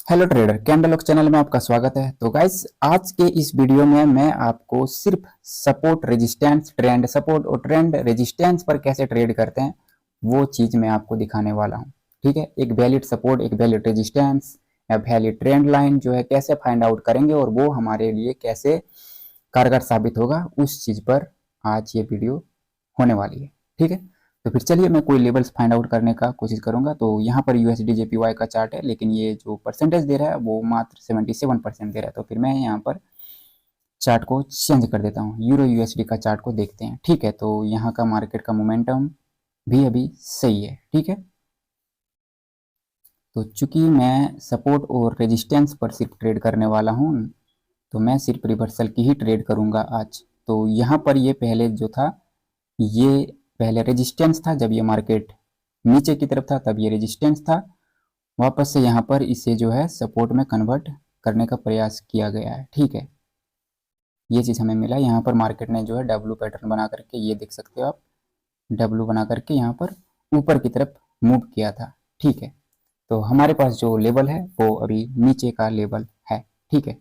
Hello trader, candle channel में आपका स्वागत है। तो गाइस, आज के इस वीडियो में मैं आपको सिर्फ सपोर्ट रेजिस्टेंस, ट्रेंड सपोर्ट और ट्रेंड रेजिस्टेंस पर कैसे ट्रेड करते हैं वो चीज़ मैं आपको दिखाने वाला हूं। ठीक है, एक वैलिड सपोर्ट, एक वैलिड रेजिस्टेंस या वैलिड ट्रेंड लाइन जो है कैसे फाइंड आउट करेंगे और वो हमारे लिए कैसे कारगर साबित होगा, उस चीज़ पर आज ये वीडियो होने वाली है। ठीक है, तो फिर चलिए मैं कोई लेवल्स फाइंड आउट करने का कोशिश करूंगा। तो यहाँ पर यूएसडी जेपीवाई का चार्ट है, लेकिन ये जो परसेंटेज दे रहा है वो मात्र 77% दे रहा है। तो फिर मैं यहाँ पर चार्ट को चेंज कर देता हूँ, यूरो यूएसडी का चार्ट को देखते हैं। ठीक है, तो यहाँ का मार्केट का मोमेंटम भी अभी सही है। ठीक है, तो चूंकि मैं सपोर्ट और रेजिस्टेंस पर सिर्फ ट्रेड करने वाला हूँ, तो मैं सिर्फ रिवर्सल की ही ट्रेड करूंगा आज। तो यहाँ पर ये पहले जो था, ये पहले रेजिस्टेंस था। जब ये मार्केट नीचे की तरफ था तब ये रेजिस्टेंस था। वापस से यहाँ पर इसे जो है सपोर्ट में कन्वर्ट करने का प्रयास किया गया है। ठीक है, ये चीज़ हमें मिला। यहाँ पर मार्केट ने जो है डब्लू पैटर्न बना करके, ये देख सकते हो आप, डब्लू बना करके यहाँ पर ऊपर की तरफ मूव किया था। ठीक है, तो हमारे पास जो लेवल है वो अभी नीचे का लेवल है। ठीक है,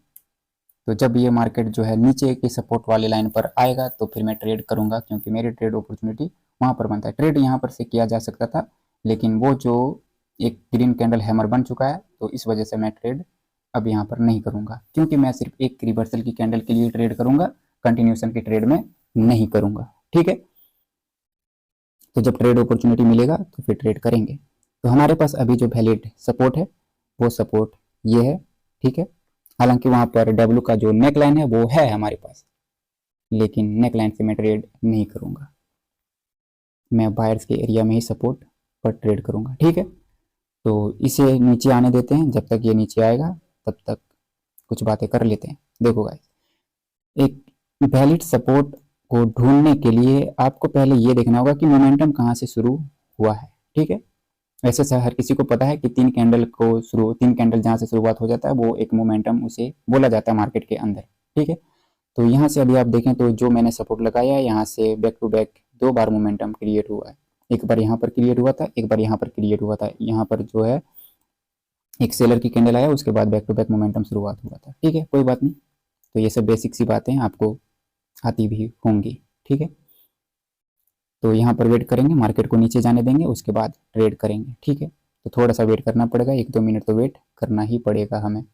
तो जब ये मार्केट जो है नीचे की सपोर्ट वाली लाइन पर आएगा तो फिर मैं ट्रेड करूंगा, क्योंकि मेरी ट्रेड अपॉर्चुनिटी वहाँ पर बनता है। ट्रेड यहाँ पर से किया जा सकता था, लेकिन वो जो एक ग्रीन कैंडल हैमर बन चुका है, तो इस वजह से मैं ट्रेड अब यहाँ पर नहीं करूंगा, क्योंकि मैं सिर्फ एक रिवर्सल की कैंडल के लिए ट्रेड करूंगा, कंटिन्यूशन की ट्रेड में नहीं करूंगा। ठीक है, तो जब ट्रेड अपॉर्चुनिटी मिलेगा तो फिर ट्रेड करेंगे। तो हमारे पास अभी जो वैलिड सपोर्ट है वो सपोर्ट ये है। ठीक है, हालांकि वहाँ पर डब्ल्यू का जो नेक लाइन है वो है हमारे पास, लेकिन नेक लाइन से मैं ट्रेड नहीं करूँगा। मैं बायर्स के एरिया में ही सपोर्ट पर ट्रेड करूँगा। ठीक है, तो इसे नीचे आने देते हैं। जब तक ये नीचे आएगा तब तक कुछ बातें कर लेते हैं। देखो गाइस, एक वैलिड सपोर्ट को ढूंढने के लिए आपको पहले ये देखना होगा कि मोमेंटम कहाँ से शुरू हुआ है। ठीक है, वैसे हर किसी को पता है कि तीन कैंडल जहाँ से शुरुआत हो जाता है वो एक मोमेंटम उसे बोला जाता है मार्केट के अंदर। ठीक है, तो यहाँ से अभी आप देखें तो जो मैंने सपोर्ट लगाया है, यहाँ से बैक टू बैक 2 बार मोमेंटम क्रिएट हुआ है। एक बार यहाँ पर क्रिएट हुआ था, एक बार यहाँ पर क्रिएट हुआ था। यहाँ पर जो है एक सेलर की कैंडल आया, उसके बाद बैक टू बैक मोमेंटम शुरुआत हुआ था। ठीक है, कोई बात नहीं। तो ये सब बेसिक सी बातें आपको आती भी होंगी। ठीक है, तो यहाँ पर वेट करेंगे, मार्केट को नीचे जाने देंगे, उसके बाद ट्रेड करेंगे। ठीक है, तो थोड़ा सा वेट करना पड़ेगा, 1-2 मिनट तो वेट करना ही पड़ेगा हमें।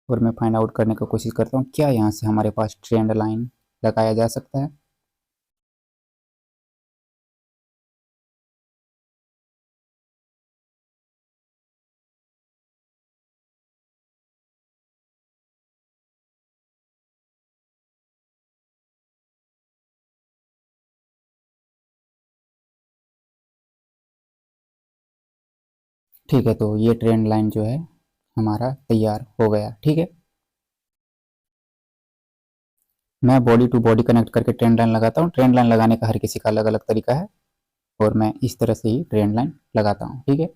और मैं फाइंड आउट करने का कोशिश करता हूँ क्या यहाँ से हमारे पास ट्रेंड लाइन लगाया जा सकता है। ठीक है, तो ये ट्रेंड लाइन जो है हमारा तैयार हो गया। ठीक है, मैं बॉडी टू बॉडी कनेक्ट करके ट्रेंड लाइन लगाता हूँ। ट्रेंड लाइन लगाने का हर किसी का अलग अलग तरीका है, और मैं इस तरह से ही ट्रेंड लाइन लगाता हूँ। ठीक है,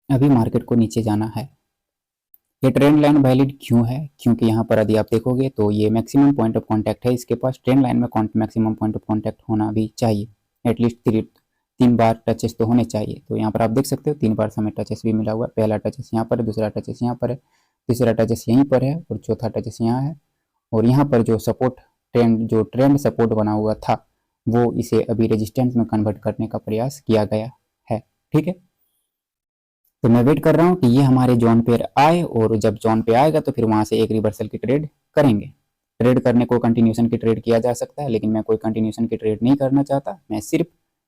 अभी मार्केट को नीचे जाना है। ये ट्रेंड लाइन वैलिड क्यों है? क्योंकि यहाँ पर यदि आप देखोगे तो ये मैक्सिमम पॉइंट ऑफ कांटेक्ट है इसके पास। ट्रेंड लाइन में मैक्सिमम पॉइंट ऑफ कांटेक्ट होना भी चाहिए, एटलीस्ट 3 बार टचेस तो होने चाहिए। तो यहाँ पर आप देख सकते हो 3 बार हमें टचेस भी मिला हुआ है। पहला टचेस यहाँ पर है, दूसरा टचेस यहाँ पर है, तीसरा टचेस यहीं पर है, और चौथा टचेस यहाँ है। और यहाँ पर जो ट्रेंड सपोर्ट बना हुआ था वो इसे अभी रेजिस्टेंस में कन्वर्ट करने का प्रयास किया गया है। ठीक है, तो मैं वेट कर रहा हूँ कि ये हमारे जोन पे आए, और जब जोन पे आएगा तो फिर वहां से एक रिवर्सल की ट्रेड करेंगे। ट्रेड करने को कंटिन्यूशन की ट्रेड किया जा सकता है, लेकिन मैं कोई कंटिन्यूशन की ट्रेड नहीं करना चाहता। मैं सिर्फ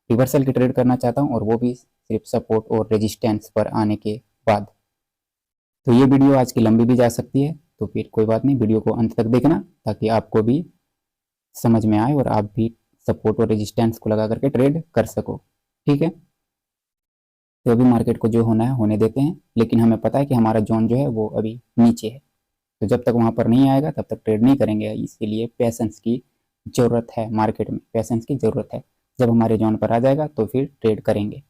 रिवर्सल की ट्रेड करना चाहता हूँ, और वो भी सिर्फ सपोर्ट और रेजिस्टेंस पर आने के बाद। तो ये वीडियो आज की लंबी भी जा सकती है, तो फिर कोई बात नहीं, वीडियो को अंत तक देखना ताकि आपको भी समझ में आए और आप भी सपोर्ट और रेजिस्टेंस को लगा करके ट्रेड कर सको। ठीक है, तो अभी मार्केट को जो होना है होने देते हैं, लेकिन हमें पता है कि हमारा जोन जो है वो अभी नीचे है। तो जब तक वहाँ पर नहीं आएगा तब तक ट्रेड नहीं करेंगे। इसीलिए पेशेंस की ज़रूरत है, मार्केट में पेशेंस की ज़रूरत है। जब हमारे जोन पर आ जाएगा तो फिर ट्रेड करेंगे।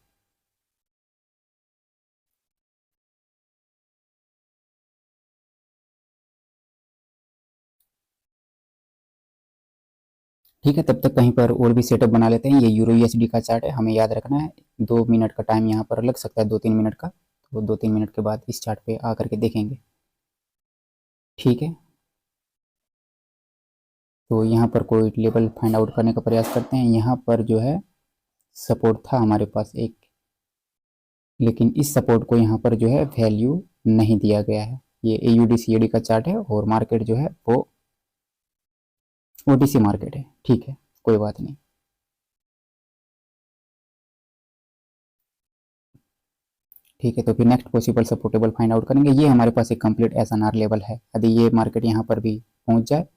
ठीक है, तब तक कहीं पर और भी सेटअप बना लेते हैं। ये यूरो यूएसडी का चार्ट है, हमें याद रखना है 2 मिनट का टाइम यहाँ पर लग सकता है, 2-3 मिनट का, तो 2-3 मिनट के बाद इस चार्ट पे आकर के देखेंगे। ठीक है, तो यहाँ पर कोई लेवल फाइंड आउट करने का प्रयास करते हैं। यहाँ पर जो है सपोर्ट था हमारे पास एक, लेकिन इस सपोर्ट को यहाँ पर जो है वैल्यू नहीं दिया गया है। ये AUD CAD का चार्ट है और मार्केट जो है वो OTC मार्केट है। ठीक है, कोई बात नहीं। ठीक है, तो फिर next possible supportable find out करेंगे। ये हमारे पास एक कंप्लीट SNR लेवल है, यदि ये मार्केट यहाँ पर भी पहुँच जाए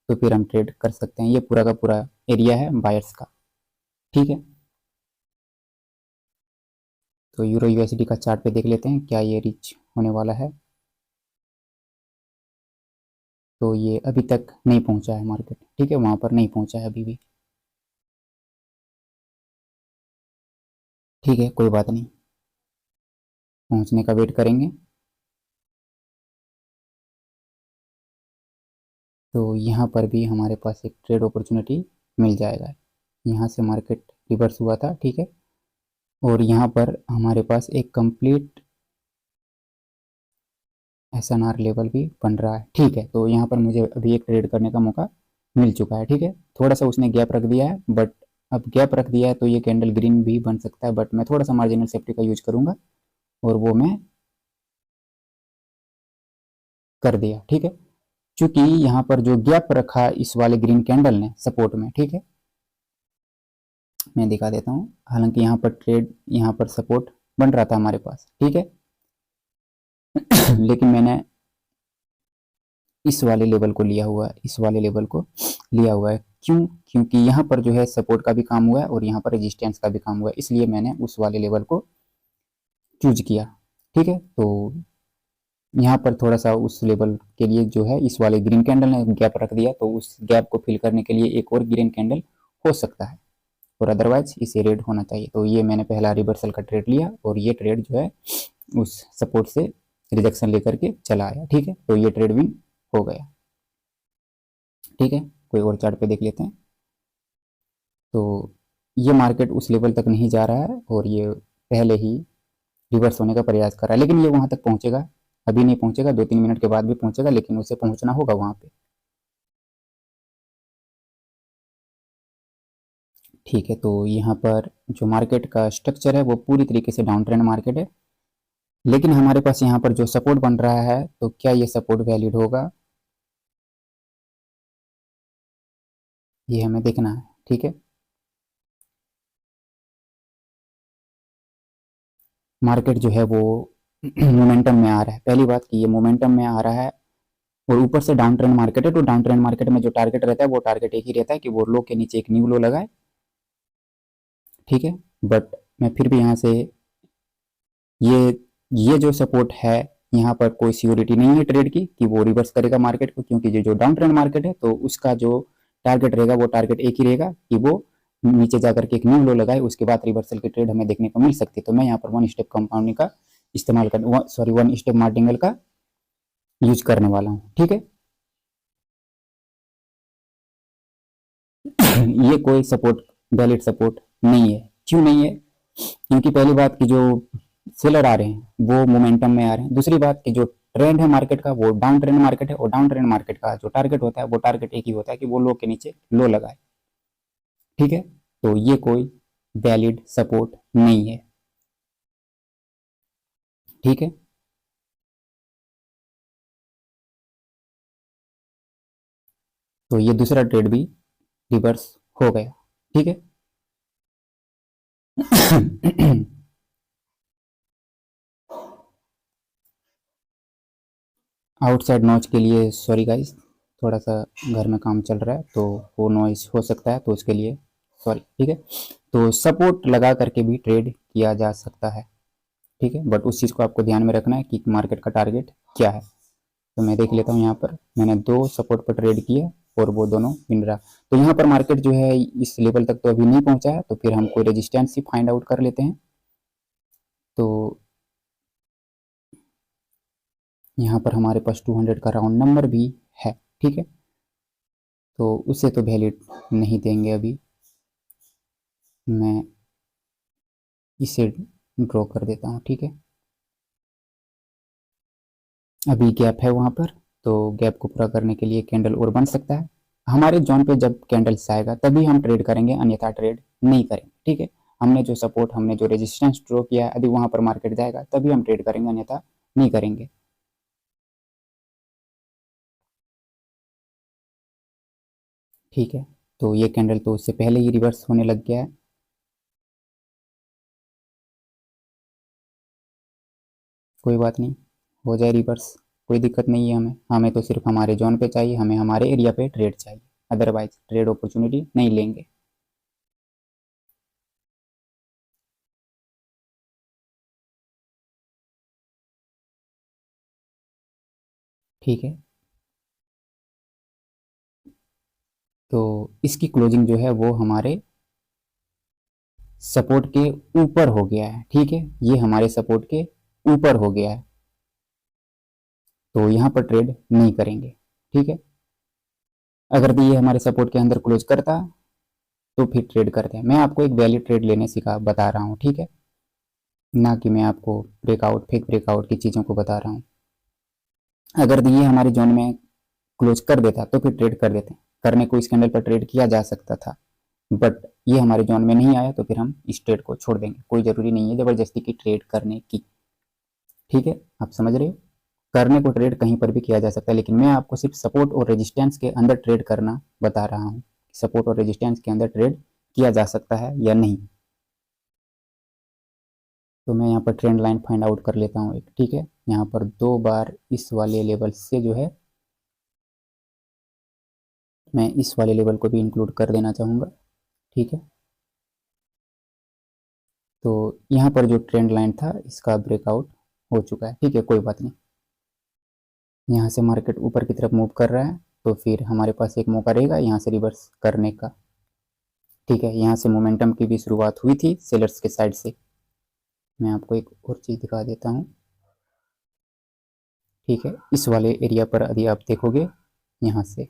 तो फिर हम ट्रेड कर सकते हैं। ये पूरा का पूरा एरिया है बायर्स का। ठीक है, तो यूरो यूएसडी का चार्ट पे देख लेते हैं क्या ये रीच होने वाला है। तो ये अभी तक नहीं पहुंचा है मार्केट। ठीक है, वहाँ पर नहीं पहुंचा है अभी भी। ठीक है, कोई बात नहीं, पहुंचने का वेट करेंगे। तो यहाँ पर भी हमारे पास एक ट्रेड अपॉर्चुनिटी मिल जाएगा। यहाँ से मार्केट रिवर्स हुआ था। ठीक है, और यहाँ पर हमारे पास एक कंप्लीट SNR लेवल भी बन रहा है। ठीक है, तो यहाँ पर मुझे अभी एक ट्रेड करने का मौका मिल चुका है। ठीक है, थोड़ा सा उसने गैप रख दिया है, बट अब गैप रख दिया है तो ये कैंडल ग्रीन भी बन सकता है, बट मैं थोड़ा सा मार्जिनल सेफ्टी का यूज करूंगा और वो मैं कर दिया। ठीक है, चूंकि यहाँ पर जो गैप रखा इस वाले ग्रीन कैंडल ने सपोर्ट में, ठीक है, मैं दिखा देता हूँ। हालांकि यहाँ पर ट्रेड, यहाँ पर सपोर्ट बन रहा था हमारे पास। ठीक है, लेकिन मैंने इस वाले लेवल को लिया हुआ है, इस वाले लेवल को लिया हुआ है। क्यों? क्योंकि यहाँ पर जो है सपोर्ट का भी काम हुआ है और यहाँ पर रेजिस्टेंस का भी काम हुआ है, इसलिए मैंने उस वाले लेवल को चूज किया। ठीक है, तो यहाँ पर थोड़ा सा उस लेवल के लिए जो है इस वाले ग्रीन कैंडल ने गैप रख दिया, तो उस गैप को फिल करने के लिए एक और ग्रीन कैंडल हो सकता है, और अदरवाइज इसे रेड होना चाहिए। तो ये मैंने पहला रिवर्सल का ट्रेड लिया और ये ट्रेड जो है उस सपोर्ट से रिजेक्शन लेकर के चला आया। ठीक है, तो ये ट्रेड विन हो गया। ठीक है, कोई और चार्ट पे देख लेते हैं। तो ये मार्केट उस लेवल तक नहीं जा रहा है और ये पहले ही रिवर्स होने का प्रयास कर रहा है, लेकिन ये वहां तक पहुंचेगा, अभी नहीं पहुंचेगा, 2-3 मिनट के बाद भी पहुंचेगा, लेकिन उसे पहुंचना होगा वहां पे। ठीक है, तो यहाँ पर जो मार्केट का स्ट्रक्चर है वो पूरी तरीके से डाउन ट्रेंड मार्केट है, लेकिन हमारे पास यहाँ पर जो सपोर्ट बन रहा है, तो क्या ये सपोर्ट वैलिड होगा, ये हमें देखना है। ठीक है, मार्केट जो है वो मोमेंटम में आ रहा है। पहली बात कि ये मोमेंटम में आ रहा है और ऊपर से डाउन ट्रेंड मार्केट है, तो डाउन ट्रेंड मार्केट में जो टारगेट रहता है वो टारगेट एक ही रहता है कि वो लो के नीचे एक न्यू लो लगाए। ठीक है, बट मैं फिर भी यहाँ से ये ये जो सपोर्ट है, यहाँ पर कोई सिक्योरिटी नहीं है ट्रेड की कि वो रिवर्स करेगा मार्केट को, क्योंकि ये जो डाउन ट्रेंड मार्केट है तो उसका जो टारगेट रहेगा वो टारगेट एक ही रहेगा कि वो नीचे जाकर के एक न्यू लो लगाए, उसके बाद रिवर्सल की ट्रेड हमें देखने को मिल सकती है। तो मैं यहाँ पर वन स्टेप कंपाउंडिंग का इस्तेमाल कर, सॉरी, वन स्टेप मार्टिंगल का यूज करने वाला हूँ। ठीक है, ये कोई सपोर्ट, वैलिड सपोर्ट नहीं है। क्यों नहीं है? क्योंकि पहली बात की जो सेलर आ रहे हैं वो मोमेंटम में आ रहे हैं, दूसरी बात की जो ट्रेंड है मार्केट का वो डाउन ट्रेंड मार्केट है, और डाउन ट्रेंड मार्केट का जो टारगेट होता है वो टारगेट एक ही होता है कि वो लो के नीचे लो लगाए। ठीक है, तो ये कोई वैलिड सपोर्ट नहीं है। ठीक है, तो ये दूसरा ट्रेड भी रिवर्स हो गया। ठीक है, आउटसाइड नॉइज के लिए सॉरी गाइस, थोड़ा सा घर में काम चल रहा है तो वो नॉइज हो सकता है, तो उसके लिए सॉरी। ठीक है, तो सपोर्ट लगा करके भी ट्रेड किया जा सकता है। ठीक है, बट उस चीज़ को आपको ध्यान में रखना है कि मार्केट का टारगेट क्या है। तो मैं देख लेता हूँ, यहाँ पर मैंने 2 सपोर्ट पर ट्रेड किए और वो दोनों मिल रहा। तो यहाँ पर मार्केट जो है इस लेवल तक तो अभी नहीं पहुंचा है, तो फिर हम कोई रेजिस्टेंस ही फाइंड आउट कर लेते हैं। तो यहाँ पर हमारे पास 200 का राउंड नंबर भी है। ठीक है, तो उसे तो वैल्यू नहीं देंगे। अभी मैं इसे ड्रॉ कर देता हूँ, ठीक है। अभी गैप है वहाँ पर, तो गैप को पूरा करने के लिए कैंडल और बन सकता है। हमारे जोन पे जब कैंडल्स आएगा तभी हम ट्रेड करेंगे, अन्यथा ट्रेड नहीं करेंगे, ठीक है। हमने जो सपोर्ट, हमने जो रेजिस्टेंस ड्रॉ किया है, यदि वहाँ पर मार्केट जाएगा तभी हम ट्रेड करेंगे, अन्यथा नहीं करेंगे। ठीक है, तो ये कैंडल तो उससे पहले ही रिवर्स होने लग गया है। कोई बात नहीं, हो जाए रिवर्स, कोई दिक्कत नहीं है। हमें तो सिर्फ हमारे जोन पे चाहिए, हमें हमारे एरिया पे ट्रेड चाहिए, अदरवाइज ट्रेड अपॉर्चुनिटी नहीं लेंगे। ठीक है, तो इसकी क्लोजिंग जो है वो हमारे सपोर्ट के ऊपर हो गया है, ठीक है। ये हमारे सपोर्ट के ऊपर हो गया है, तो यहाँ पर ट्रेड नहीं करेंगे, ठीक है। अगर तो ये हमारे सपोर्ट के अंदर क्लोज करता तो फिर ट्रेड करते हैं। मैं आपको एक वैलिड ट्रेड लेने सिखा बता रहा हूँ, ठीक है, ना कि मैं आपको ब्रेकआउट, फेक ब्रेकआउट की चीज़ों को बता रहा हूँ। अगर तो ये हमारे जोन में क्लोज कर देता तो फिर ट्रेड कर देते, करने को इस कैंडल पर ट्रेड किया जा सकता था, बट ये हमारे जोन में नहीं आया तो फिर हम इस ट्रेड को छोड़ देंगे। कोई ज़रूरी नहीं है ज़बरदस्ती की ट्रेड करने की, ठीक है, आप समझ रहे हो। करने को ट्रेड कहीं पर भी किया जा सकता है, लेकिन मैं आपको सिर्फ सपोर्ट और रेजिस्टेंस के अंदर ट्रेड करना बता रहा हूँ। सपोर्ट और रेजिस्टेंस के अंदर ट्रेड किया जा सकता है या नहीं। तो मैं यहाँ पर ट्रेंड लाइन फाइंड आउट कर लेता हूँ एक, ठीक है। यहाँ पर 2 बार इस वाले लेवल से जो है, मैं इस वाले लेवल को भी इंक्लूड कर देना चाहूँगा, ठीक है। तो यहाँ पर जो ट्रेंड लाइन था इसका ब्रेकआउट हो चुका है, ठीक है, कोई बात नहीं। यहाँ से मार्केट ऊपर की तरफ मूव कर रहा है, तो फिर हमारे पास एक मौका रहेगा यहाँ से रिवर्स करने का, ठीक है। यहाँ से मोमेंटम की भी शुरुआत हुई थी सेलर्स के साइड से। मैं आपको एक और चीज़ दिखा देता हूँ, ठीक है। इस वाले एरिया पर यदि आप देखोगे यहाँ से,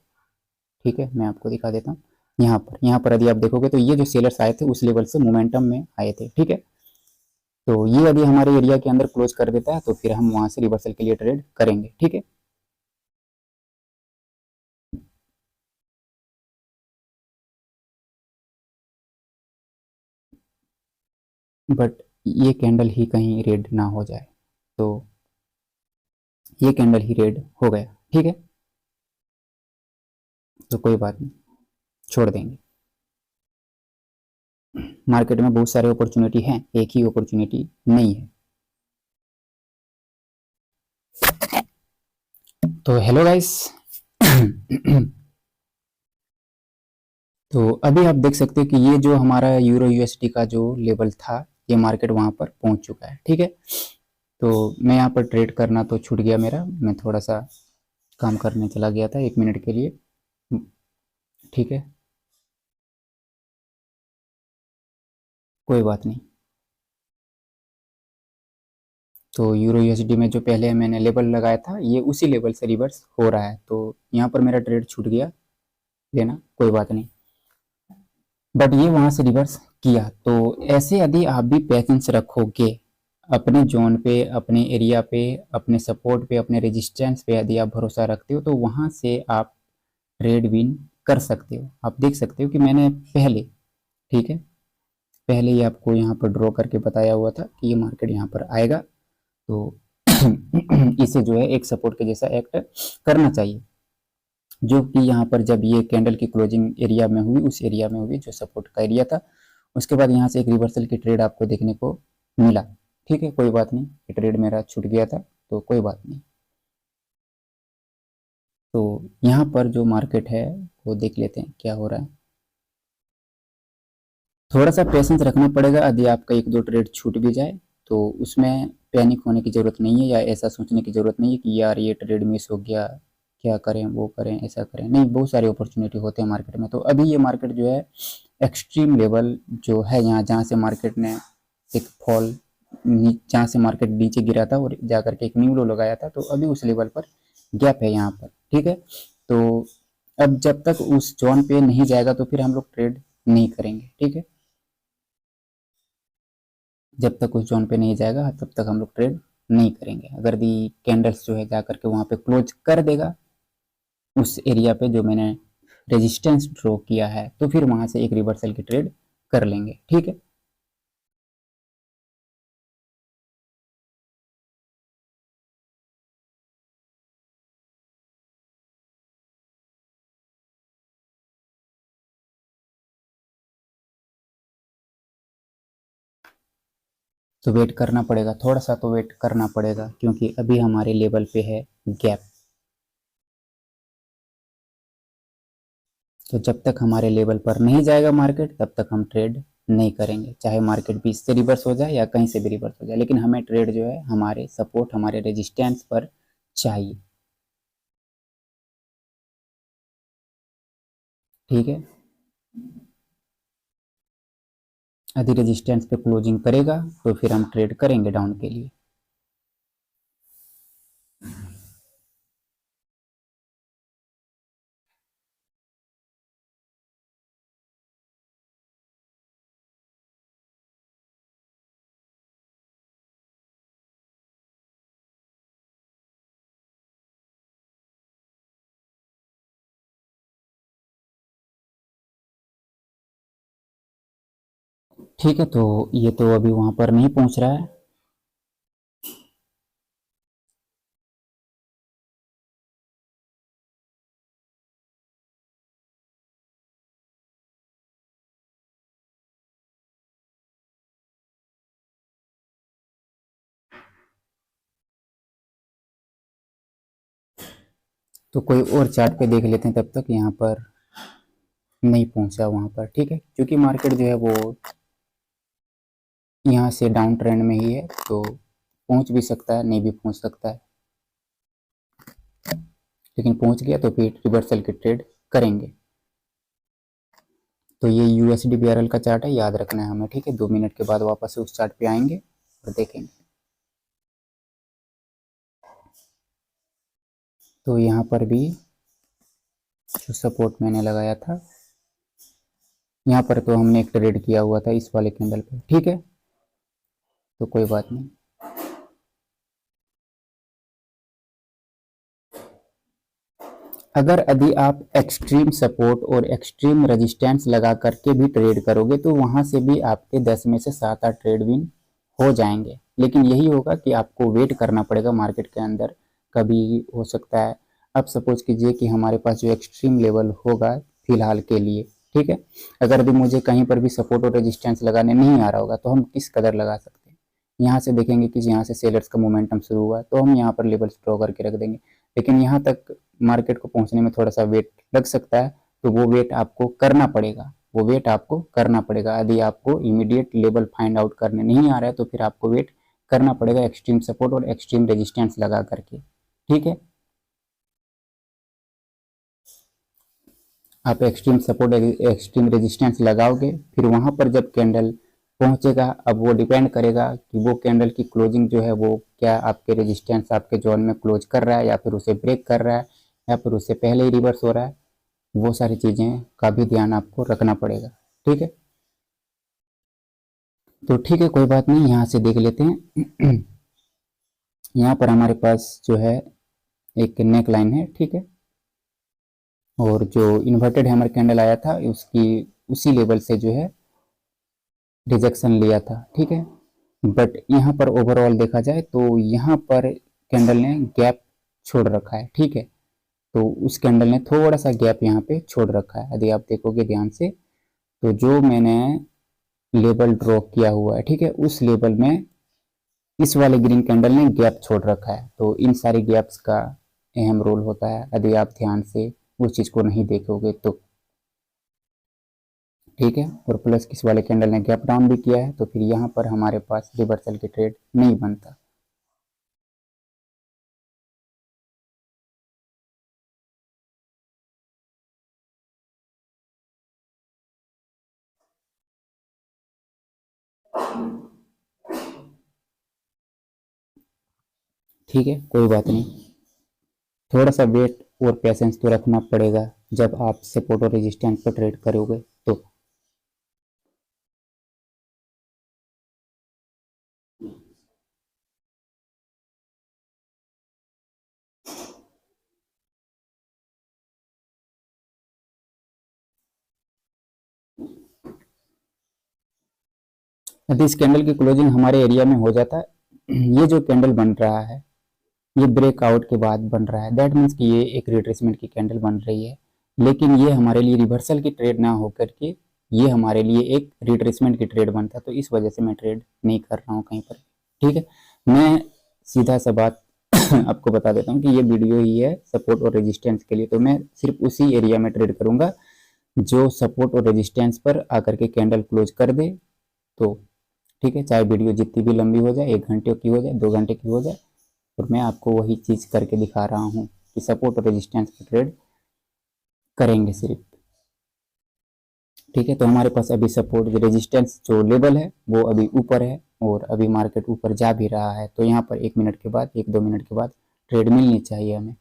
ठीक है, मैं आपको दिखा देता हूँ। यहाँ पर यदि आप देखोगे तो ये जो सेलर्स आए थे उस लेवल से मोमेंटम में आए थे, ठीक है। तो ये यदि हमारे एरिया के अंदर क्लोज कर देता है तो फिर हम वहाँ से रिवर्सल के लिए ट्रेड करेंगे, ठीक है। बट ये कैंडल ही कहीं रेड ना हो जाए, तो ये कैंडल ही रेड हो गया, ठीक है, तो कोई बात नहीं, छोड़ देंगे। मार्केट में बहुत सारे अपॉर्चुनिटी हैं, एक ही अपॉर्चुनिटी नहीं है। तो हेलो गाइस तो अभी आप देख सकते हैं कि ये जो हमारा यूरो यूएसडी का जो लेवल था, ये मार्केट वहाँ पर पहुँच चुका है, ठीक है। तो मैं यहाँ पर ट्रेड करना तो छूट गया मेरा, मैं थोड़ा सा काम करने चला गया था 1 मिनट के लिए, ठीक है, कोई बात नहीं। तो यूरो यूएसडी में जो पहले मैंने लेवल लगाया था ये उसी लेवल से रिवर्स हो रहा है, तो यहाँ पर मेरा ट्रेड छूट गया लेना, कोई बात नहीं। बट ये वहाँ से रिवर्स किया, तो ऐसे यदि आप भी पेशेंस रखोगे अपने जोन पे, अपने एरिया पे, अपने सपोर्ट पे, अपने रेजिस्टेंस पे यदि आप भरोसा रखते हो तो वहाँ से आप ट्रेड विन कर सकते हो। आप देख सकते हो कि मैंने पहले, ठीक है, पहले ही आपको यहाँ पर ड्रॉ करके बताया हुआ था कि ये मार्केट यहाँ पर आएगा, तो इसे जो है एक सपोर्ट के जैसा एक्ट करना चाहिए, जो कि यहाँ पर जब ये कैंडल की क्लोजिंग एरिया में हुई, उस एरिया में हुई जो सपोर्ट का एरिया था। उसके बाद यहाँ से एक रिवर्सल की ट्रेड आपको देखने को मिला, ठीक है, कोई बात नहीं, ये ट्रेड मेरा छूट गया था तो कोई बात नहीं। तो यहाँ पर जो मार्केट है वो देख लेते हैं क्या हो रहा है। थोड़ा सा पेशेंस रखना पड़ेगा, यदि आपका 1-2 ट्रेड छूट भी जाए तो उसमें पैनिक होने की ज़रूरत नहीं है, या ऐसा सोचने की ज़रूरत नहीं है कि यार ये ट्रेड मिस हो गया, क्या करें, वो करें, ऐसा करें, नहीं, बहुत सारी अपॉर्चुनिटी होते हैं मार्केट में। तो अभी ये मार्केट जो है एक्सट्रीम लेवल जो है, यहाँ जहाँ से मार्केट ने एक फॉल, जहाँ से मार्केट नीचे गिरा था और जाकर के एक न्यू लो लगाया था, तो अभी उस लेवल पर गैप है यहाँ पर, ठीक है। तो अब जब तक उस जोन पे नहीं जाएगा तो फिर हम लोग ट्रेड नहीं करेंगे, ठीक है। जब तक उस जोन पे नहीं जाएगा तब तक हम लोग ट्रेड नहीं करेंगे। अगर दी कैंडल्स जो है जा करके वहाँ पे क्लोज कर देगा उस एरिया पे जो मैंने रेजिस्टेंस ड्रॉ किया है, तो फिर वहाँ से एक रिवर्सल की ट्रेड कर लेंगे, ठीक है। तो वेट करना पड़ेगा, थोड़ा सा तो वेट करना पड़ेगा, क्योंकि अभी हमारे लेवल पे है गैप। तो जब तक हमारे लेवल पर नहीं जाएगा मार्केट तब तक हम ट्रेड नहीं करेंगे, चाहे मार्केट 20 से रिवर्स हो जाए या कहीं से भी रिवर्स हो जाए, लेकिन हमें ट्रेड जो है हमारे सपोर्ट, हमारे रेजिस्टेंस पर चाहिए, ठीक है। यदि रेजिस्टेंस पे क्लोजिंग करेगा तो फिर हम ट्रेड करेंगे डाउन के लिए। ठीक है, तो ये तो अभी वहां पर नहीं पहुंच रहा है। तो कोई और चार्ट पे देख लेते हैं तब तक। यहाँ पर नहीं पहुंचा वहां पर, ठीक है, क्योंकि मार्केट जो है वो यहाँ से डाउन ट्रेंड में ही है, तो पहुंच भी सकता है, नहीं भी पहुंच सकता है, लेकिन पहुंच गया तो फिर रिवर्सल की ट्रेड करेंगे। तो ये यूएसडी बीआरएल का चार्ट है, याद रखना है हमें, ठीक है। 2 मिनट के बाद वापस से उस चार्ट पे आएंगे और देखेंगे। तो यहाँ पर भी जो सपोर्ट मैंने लगाया था, यहाँ पर तो हमने एक ट्रेड किया हुआ था इस वाले कैंडल पे, ठीक है, तो कोई बात नहीं। अगर यदि आप एक्सट्रीम सपोर्ट और एक्सट्रीम रेजिस्टेंस लगा करके भी ट्रेड करोगे तो वहां से भी आपके 10 में से 7-8 ट्रेड विन हो जाएंगे, लेकिन यही होगा कि आपको वेट करना पड़ेगा मार्केट के अंदर। कभी हो सकता है, अब सपोज कीजिए कि हमारे पास जो एक्सट्रीम लेवल होगा फिलहाल के लिए, ठीक है, अगर भी मुझे कहीं पर भी सपोर्ट और रेजिस्टेंस लगाने नहीं आ रहा होगा तो हम किस कदर लगा सकते हैं। यहाँ से देखेंगे कि यहाँ से सेलर्स का मोमेंटम शुरू हुआ तो हम यहाँ पर लेवल्स ड्रॉ करके रख देंगे, लेकिन यहाँ तक मार्केट को पहुंचने में थोड़ा सा वेट लग सकता है, तो वो वेट आपको करना पड़ेगा, वो वेट आपको करना पड़ेगा। यदि आपको इमीडिएट लेवल फाइंड आउट करने नहीं आ रहा है तो फिर आपको वेट करना पड़ेगा एक्सट्रीम सपोर्ट और एक्सट्रीम रेजिस्टेंस लगा करके, ठीक है। आप एक्सट्रीम सपोर्ट एक्सट्रीम रेजिस्टेंस लगाओगे, फिर वहां पर जब कैंडल पहुंचेगा, अब वो डिपेंड करेगा कि वो कैंडल की क्लोजिंग जो है वो क्या आपके रेजिस्टेंस आपके जोन में क्लोज कर रहा है या फिर उसे ब्रेक कर रहा है या फिर उससे पहले ही रिवर्स हो रहा है। वो सारी चीज़ें का भी ध्यान आपको रखना पड़ेगा, ठीक है। तो ठीक है, कोई बात नहीं, यहाँ से देख लेते हैं। यहाँ पर हमारे पास जो है एक नेक लाइन है, ठीक है, और जो इन्वर्टेड हैमर कैंडल आया था उसकी उसी लेवल से जो है रिजेक्शन लिया था, ठीक है। बट यहाँ पर ओवरऑल देखा जाए तो यहाँ पर कैंडल ने गैप छोड़ रखा है, ठीक है। तो उस कैंडल ने थोड़ा सा गैप यहाँ पे छोड़ रखा है, यदि आप देखोगे ध्यान से तो जो मैंने लेवल ड्रॉ किया हुआ है, ठीक है, उस लेवल में इस वाले ग्रीन कैंडल ने गैप छोड़ रखा है। तो इन सारी गैप्स का अहम रोल होता है, यदि आप ध्यान से उस चीज़ को नहीं देखोगे तो, ठीक है। और प्लस किस वाले कैंडल ने गैप डाउन भी किया है, तो फिर यहाँ पर हमारे पास रिवर्सल की ट्रेड नहीं बनता। ठीक है, कोई बात नहीं, थोड़ा सा वेट और पेशेंस तो रखना पड़ेगा। जब आप सपोर्ट और रेजिस्टेंस पर ट्रेड करोगे तो। यदि इस कैंडल की क्लोजिंग हमारे एरिया में हो जाता है, ये जो कैंडल बन रहा है ये ब्रेकआउट के बाद बन रहा है, दैट मीन्स कि ये एक रिट्रेसमेंट की कैंडल बन रही है, लेकिन ये हमारे लिए रिवर्सल की ट्रेड ना होकर के ये हमारे लिए एक रिट्रेसमेंट की ट्रेड बनता, तो इस वजह से मैं ट्रेड नहीं कर रहा हूँ कहीं पर। ठीक है, मैं सीधा सा बात आपको बता देता हूँ कि ये वीडियो ही है सपोर्ट और रेजिस्टेंस के लिए, तो मैं सिर्फ उसी एरिया में ट्रेड करूंगा जो सपोर्ट और रेजिस्टेंस पर आकर के कैंडल क्लोज कर दे। तो ठीक है, चाहे वीडियो जितनी भी लंबी हो जाए, 1 घंटे की हो जाए, 2 घंटे की हो जाए, और मैं आपको वही चीज़ करके दिखा रहा हूँ कि सपोर्ट और रेजिस्टेंस पर ट्रेड करेंगे सिर्फ। ठीक है, तो हमारे पास अभी सपोर्ट रेजिस्टेंस जो लेवल है वो अभी ऊपर है और अभी मार्केट ऊपर जा भी रहा है, तो यहाँ पर 1 मिनट के बाद, 1-2 मिनट के बाद ट्रेड मिलनी चाहिए हमें।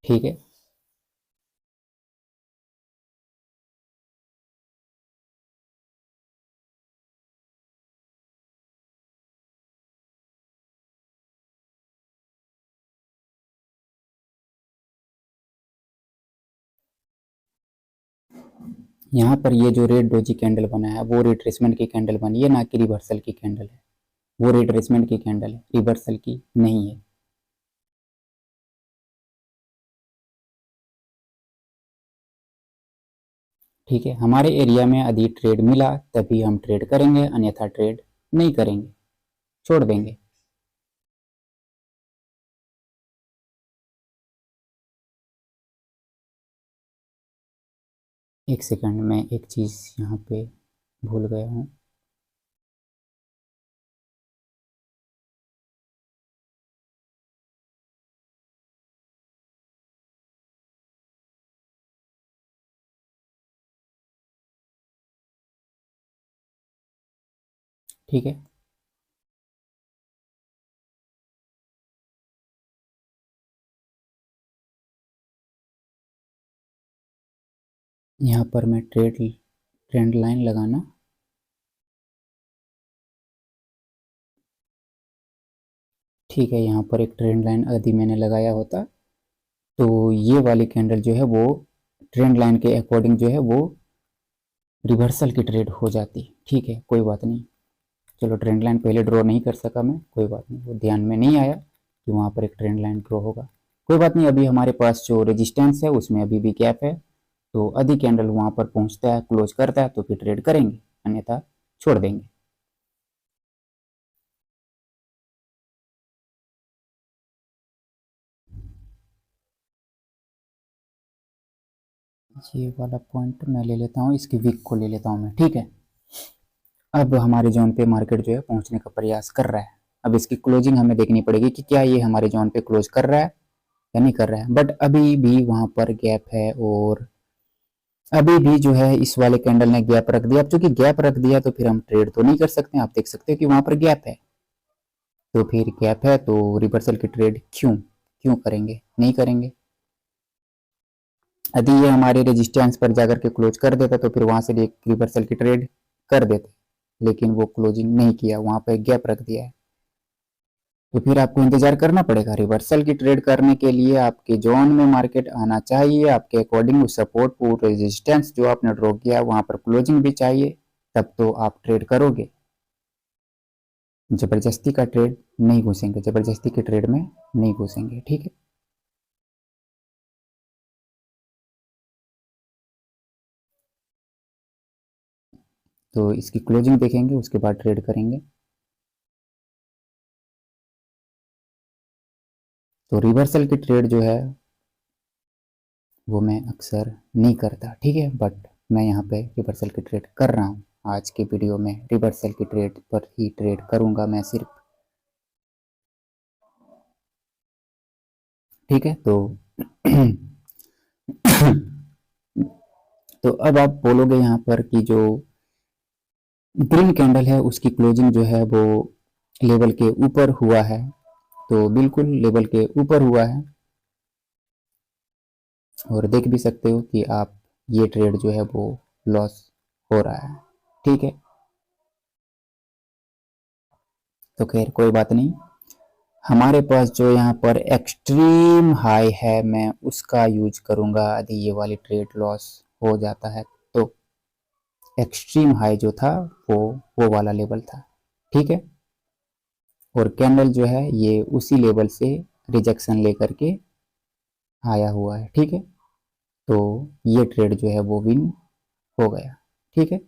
ठीक है, यहाँ पर ये जो रेड डोजी कैंडल बना है वो रिट्रेसमेंट की कैंडल बनी है, ना कि रिवर्सल की कैंडल है। वो रिट्रेसमेंट की कैंडल है, रिवर्सल की नहीं है। ठीक है, हमारे एरिया में यदि ट्रेड मिला तभी हम ट्रेड करेंगे, अन्यथा ट्रेड नहीं करेंगे, छोड़ देंगे। एक सेकंड, में एक चीज़ यहाँ पे भूल गया हूँ। ठीक है, यहाँ पर मैं ट्रेंड लाइन लगाना, ठीक है, यहाँ पर एक ट्रेंड लाइन यदि मैंने लगाया होता तो ये वाली कैंडल जो है वो ट्रेंड लाइन के अकॉर्डिंग जो है वो रिवर्सल की ट्रेड हो जाती। ठीक है, कोई बात नहीं, चलो ट्रेंड लाइन पहले ड्रॉ नहीं कर सका मैं, कोई बात नहीं, वो ध्यान में नहीं आया कि वहाँ पर एक ट्रेंड लाइन ड्रॉ होगा। कोई बात नहीं, अभी हमारे पास जो रेजिस्टेंस है उसमें अभी भी गैप है, तो आधी कैंडल वहाँ पर पहुँचता है, क्लोज करता है तो फिर ट्रेड करेंगे, अन्यथा छोड़ देंगे। ये वाला पॉइंट मैं ले लेता हूँ, इसकी वीक को ले लेता हूँ मैं। ठीक है, अब हमारे जोन पे मार्केट जो है पहुंचने का प्रयास कर रहा है। अब इसकी क्लोजिंग हमें देखनी पड़ेगी कि क्या ये हमारे जोन पे क्लोज कर रहा है या नहीं कर रहा है, बट अभी भी वहां पर गैप है और अभी भी जो है इस वाले कैंडल ने गैप रख दिया। अब चूंकि गैप रख दिया तो फिर हम ट्रेड तो नहीं कर सकते, आप देख सकते हो कि वहां पर गैप है, तो फिर गैप है तो रिवर्सल की ट्रेड क्यों क्यों करेंगे, नहीं करेंगे। यदि ये हमारे रेजिस्टेंस पर जाकर के क्लोज कर देता तो फिर वहां से रिवर्सल की ट्रेड कर देते, लेकिन वो क्लोजिंग नहीं किया, वहां पर गैप रख दिया है, तो फिर आपको इंतजार करना पड़ेगा। रिवर्सल की ट्रेड करने के लिए आपके जोन में मार्केट आना चाहिए, आपके अकॉर्डिंग सपोर्ट और रेजिस्टेंस जो आपने ड्रॉ किया है वहां पर क्लोजिंग भी चाहिए, तब तो आप ट्रेड करोगे। जबरदस्ती का ट्रेड नहीं घुसेंगे, जबरदस्ती के ट्रेड में नहीं घुसेंगे। ठीक है, तो इसकी क्लोजिंग देखेंगे उसके बाद ट्रेड करेंगे। तो रिवर्सल की ट्रेड जो है वो मैं अक्सर नहीं करता, ठीक है, बट मैं यहाँ पे रिवर्सल की ट्रेड कर रहा हूँ। आज की वीडियो में रिवर्सल की ट्रेड पर ही ट्रेड करूँगा मैं सिर्फ। ठीक है, तो तो अब आप बोलोगे यहाँ पर कि जो ग्रीन कैंडल है उसकी क्लोजिंग जो है वो लेवल के ऊपर हुआ है, तो बिल्कुल लेवल के ऊपर हुआ है और देख भी सकते हो कि आप ये ट्रेड जो है वो लॉस हो रहा है। ठीक है, तो खैर कोई बात नहीं। हमारे पास जो यहाँ पर एक्सट्रीम हाई है मैं उसका यूज करूंगा यदि ये वाली ट्रेड लॉस हो जाता है तो। एक्सट्रीम हाई जो था वो वाला लेवल था। ठीक है, और कैंडल जो है ये उसी लेवल से रिजेक्शन लेकर के आया हुआ है। ठीक है, तो ये ट्रेड जो है वो विन हो गया। ठीक है,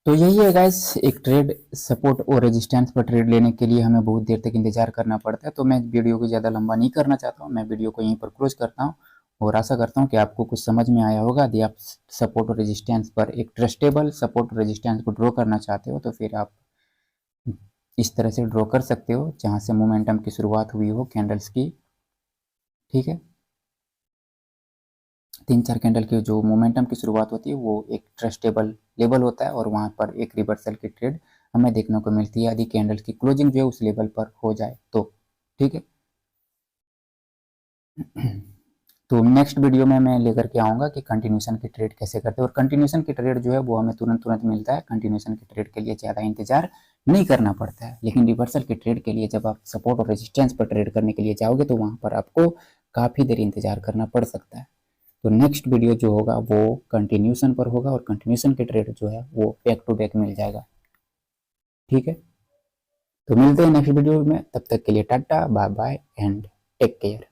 तो यही है गाइस, एक ट्रेड सपोर्ट और रेजिस्टेंस पर ट्रेड लेने के लिए हमें बहुत देर तक इंतजार करना पड़ता है। तो मैं वीडियो को ज़्यादा लंबा नहीं करना चाहता हूँ, मैं वीडियो को यहीं पर क्लोज करता हूँ और आशा करता हूँ कि आपको कुछ समझ में आया होगा। यदि आप सपोर्ट और रेजिस्टेंस पर एक ट्रस्टेबल सपोर्ट और रेजिस्टेंस को ड्रॉ करना चाहते हो तो फिर आप इस तरह से ड्रॉ कर सकते हो जहाँ से मोमेंटम की शुरुआत हुई हो कैंडल्स की। ठीक है, 3-4 कैंडल की जो मोमेंटम की शुरुआत होती है वो एक ट्रस्टेबल लेवल होता है और वहाँ पर एक रिवर्सल की ट्रेड हमें देखने को मिलती है यदि कैंडल की क्लोजिंग जो है उस लेवल पर हो जाए तो। ठीक है, तो नेक्स्ट वीडियो में मैं लेकर के आऊँगा कि कंटिन्यूशन की ट्रेड कैसे करते हैं। और कंटिन्यूशन की ट्रेड जो है वो हमें तुरंत तुरंत मिलता है, कंटिन्यूशन की ट्रेड के लिए ज़्यादा इंतजार नहीं करना पड़ता है। लेकिन रिवर्सल की ट्रेड के लिए जब आप सपोर्ट और रेजिस्टेंस पर ट्रेड करने के लिए जाओगे तो वहाँ पर आपको काफ़ी देर इंतजार करना पड़ सकता है। तो नेक्स्ट वीडियो जो होगा वो कंटिन्यूशन पर होगा और कंटिन्यूशन के ट्रेड जो है वो बैक टू बैक मिल जाएगा। ठीक है, तो मिलते हैं नेक्स्ट वीडियो में, तब तक के लिए tata bye bye and take care.